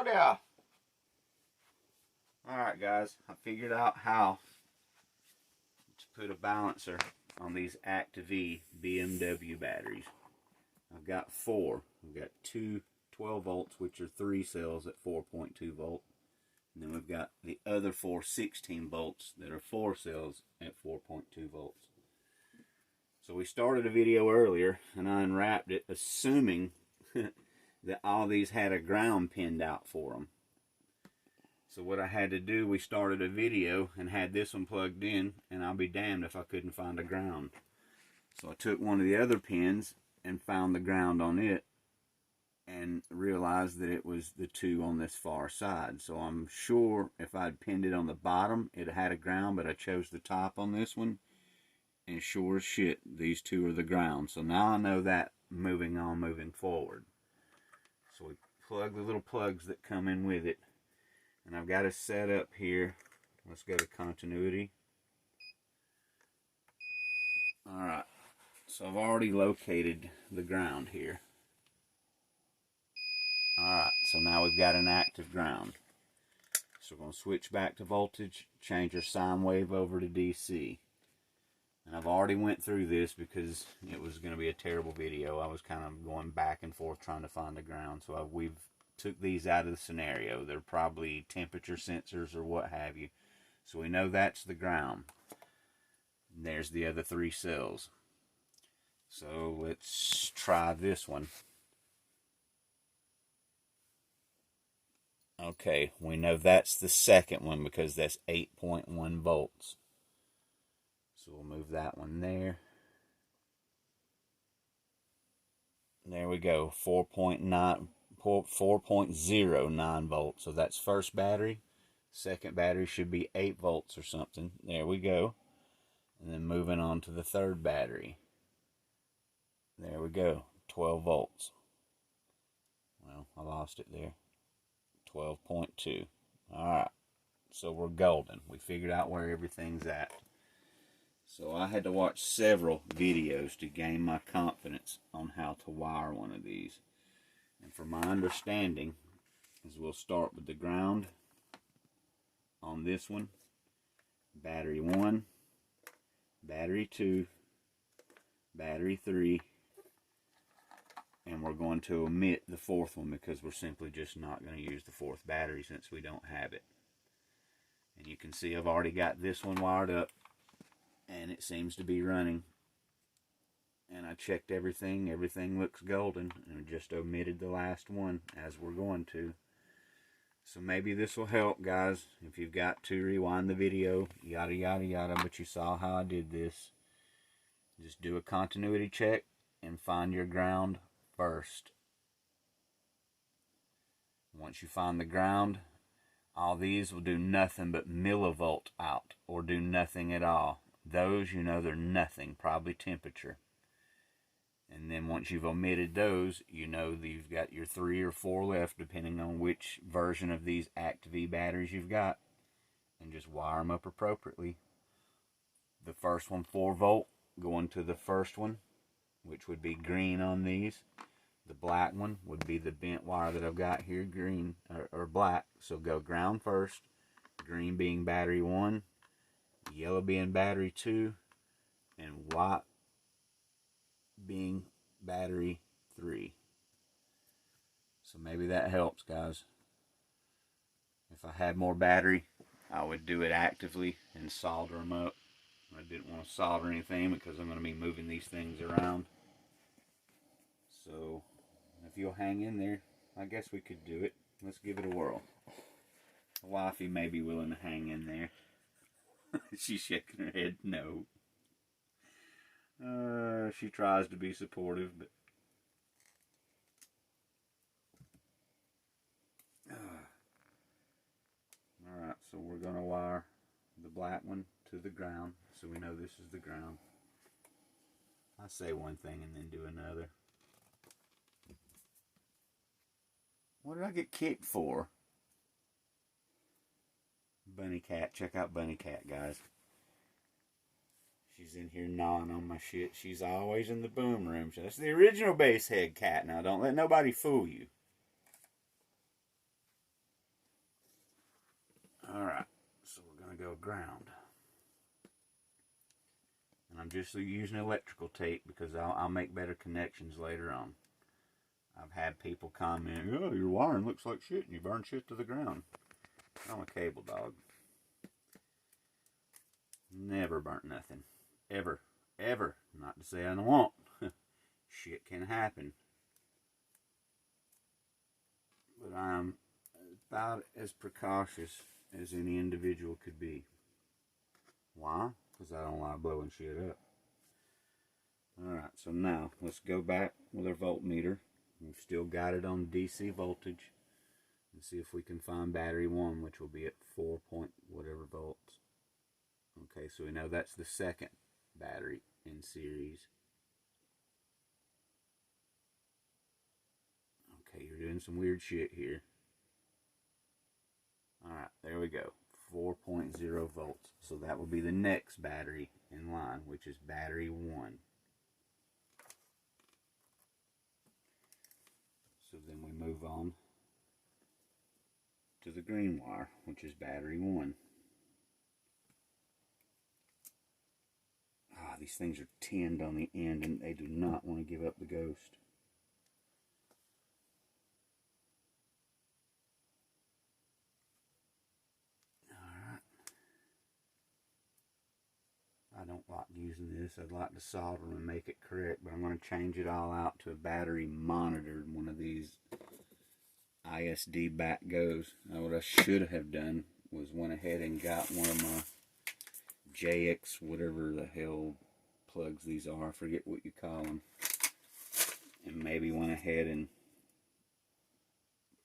Hello there. Alright guys, I figured out how to put a balancer on these Active-E BMW batteries. I've got four. We've got two 12 volts, which are 3 cells at 4.2 volt. And then we've got the other four 16 volts that are 4 cells at 4.2 volts. So we started a video earlier and I unwrapped it assuming that all these had a ground pinned out for them. So what I had to do, we started a video and had this one plugged in, and I'll be damned if I couldn't find a ground. So I took one of the other pins and found the ground on it and realized that it was the two on this far side. So I'm sure if I'd pinned it on the bottom, it had a ground, but I chose the top on this one. And sure as shit, these two are the ground. So now I know that moving forward. So we plug the little plugs that come in with it. And I've got it set up here. Let's go to continuity. Alright, so I've already located the ground here. Alright, so now we've got an active ground. So we're going to switch back to voltage, change our sine wave over to DC. And I've already went through this because it was going to be a terrible video. I was kind of going back and forth trying to find the ground. So we've took these out of the scenario. They're probably temperature sensors or what have you. So we know that's the ground. And there's the other 3 cells. So let's try this one. Okay, we know that's the second one because that's 8.1 volts. So we'll move that one there. There we go, 4.09 volts. So that's first battery. Second battery should be 8 volts or something. There we go. And then moving on to the third battery. There we go, 12 volts. Well, I lost it there. 12.2. Alright, so we're golden. We figured out where everything's at. So I had to watch several videos to gain my confidence on how to wire one of these. And from my understanding, is we'll start with the ground on this one. Battery 1, battery 2, battery 3, and we're going to omit the fourth one because we're simply just not going to use the fourth battery since we don't have it. And you can see I've already got this one wired up. And it seems to be running. And I checked everything. Everything looks golden. And I just omitted the last one as we're going to. So maybe this will help, guys. If you've got to rewind the video, yada, yada, yada. But you saw how I did this. Just do a continuity check and find your ground first. Once you find the ground, all these will do nothing but millivolt out. Or do nothing at all. Those, you know, they're nothing, probably temperature. And then once you've omitted those, you know that you've got your 3 or 4 left, depending on which version of these Active-E batteries you've got. And just wire them up appropriately. The first one, 4 volt, going to the first one, which would be green on these. The black one would be the bent wire that I've got here, green, or black. So go ground first, green being battery 1. Yellow being battery 2, and white being battery 3. So maybe that helps, guys. If I had more battery, I would do it actively and solder them up. I didn't want to solder anything because I'm going to be moving these things around. So if you'll hang in there, I guess we could do it. Let's give it a whirl. The wifey may be willing to hang in there. She's shaking her head no. She tries to be supportive, but alright, so we're going to wire the black one to the ground so we know this is the ground. I say one thing and then do another. What did I get kicked for? Bunny Cat. Check out Bunny Cat, guys. She's in here gnawing on my shit. She's always in the boom room. That's the original bass head cat. Now, don't let nobody fool you. ground. And I'm just using electrical tape because I'll make better connections later on. I've had people comment, oh, your wiring looks like shit and you burn shit to the ground. I'm a cable dog. Never burnt nothing. Ever. Ever. Not to say I don't want. Shit can happen. But I'm about as precautious as any individual could be. Why? Because I don't like blowing shit up. Alright, so now let's go back with our voltmeter. We've still got it on DC voltage. And see if we can find battery 1, which will be at 4 point whatever volts. Okay, so we know that's the second battery in series. Okay, you're doing some weird shit here. Alright, there we go. 4.0 volts. So that will be the next battery in line, which is battery 1. So then we move on to the green wire, which is battery 1. Ah, these things are tinned on the end and they do not want to give up the ghost. Alright. I don't like using this. I'd like to solder them and make it correct, but I'm going to change it all out to a battery monitored, one of these ISD back goes. Now what I should have done was went ahead and got one of my JX, whatever the hell plugs these are, I forget what you call them, and maybe went ahead and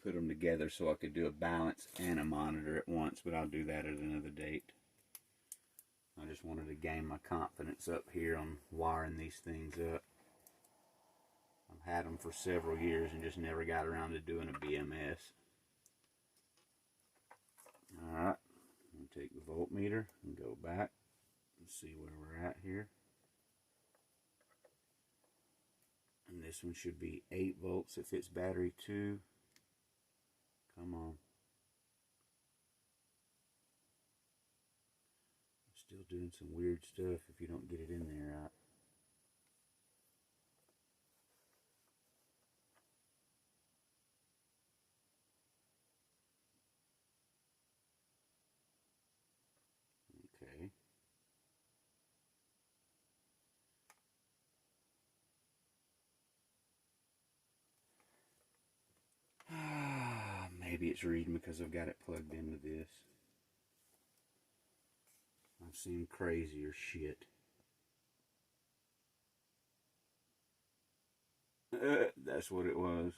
put them together so I could do a balance and a monitor at once, but I'll do that at another date. I just wanted to gain my confidence up here on wiring these things up. I've had them for several years and just never got around to doing a BMS. Alright, I'm going to take the voltmeter and go back and see where we're at here. And this one should be 8 volts if it's battery 2. Come on. Still doing some weird stuff if you don't get it in there right. Okay. Maybe it's reading because I've got it plugged into this. I've seen crazier shit. That's what it was.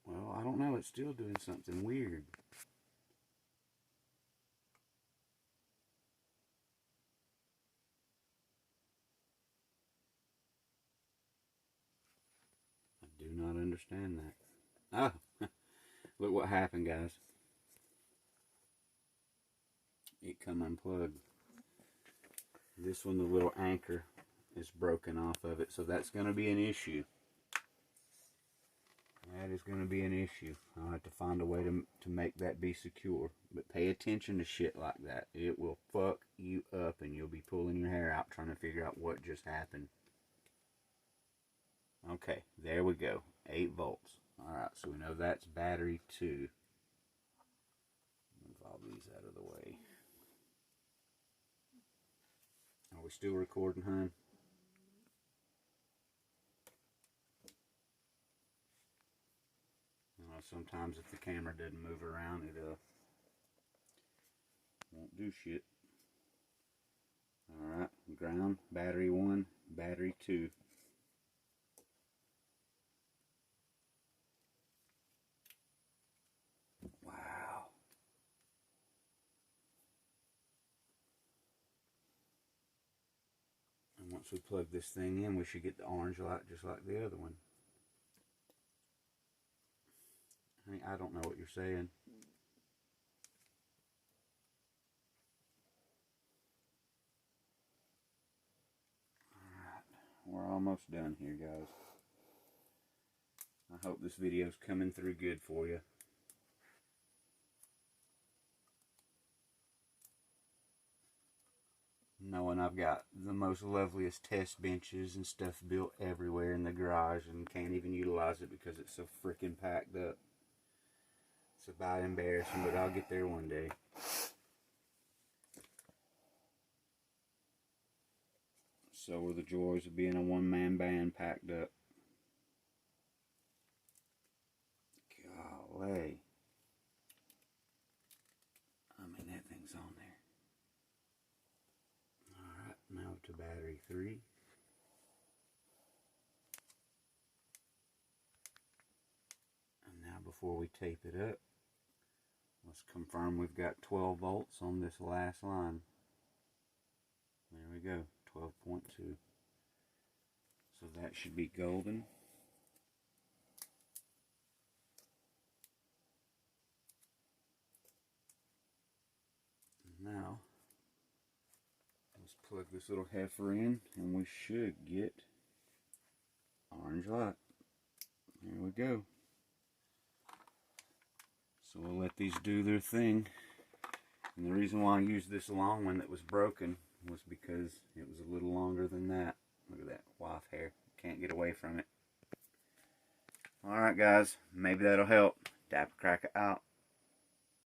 Well, I don't know. It's still doing something weird. I do not understand that. Oh, look what happened, guys. It come unplugged. This one, the little anchor is broken off of it, so that's going to be an issue. That is going to be an issue. I'll have to find a way to make that be secure. But pay attention to shit like that. It will fuck you up and you'll be pulling your hair out trying to figure out what just happened. Okay, there we go. 8 volts. Alright, so we know that's battery 2. Move all these out of the way. Are we still recording, hon? Sometimes if the camera doesn't move around, it won't do shit. Alright, ground, battery 1, battery 2. Wow. And once we plug this thing in, we should get the orange light just like the other one. I don't know what you're saying. Alright, we're almost done here, guys. I hope this video's coming through good for you. know, and I've got the most loveliest test benches and stuff built everywhere in the garage and can't even utilize it because it's so freaking packed up. It's about embarrassing, but I'll get there one day. So are the joys of being a one-man band packed up. Golly. I mean, that thing's on there. Alright, now to battery 3. And now before we tape it up, let's confirm we've got 12 volts on this last line. There we go, 12.2. So that should be golden. And now, let's plug this little heifer in and we should get orange light. There we go. So we'll let these do their thing. And the reason why I used this long one that was broken was because it was a little longer than that. Look at that wife hair. Can't get away from it. Alright guys, maybe that'll help. Dapper Cracker out.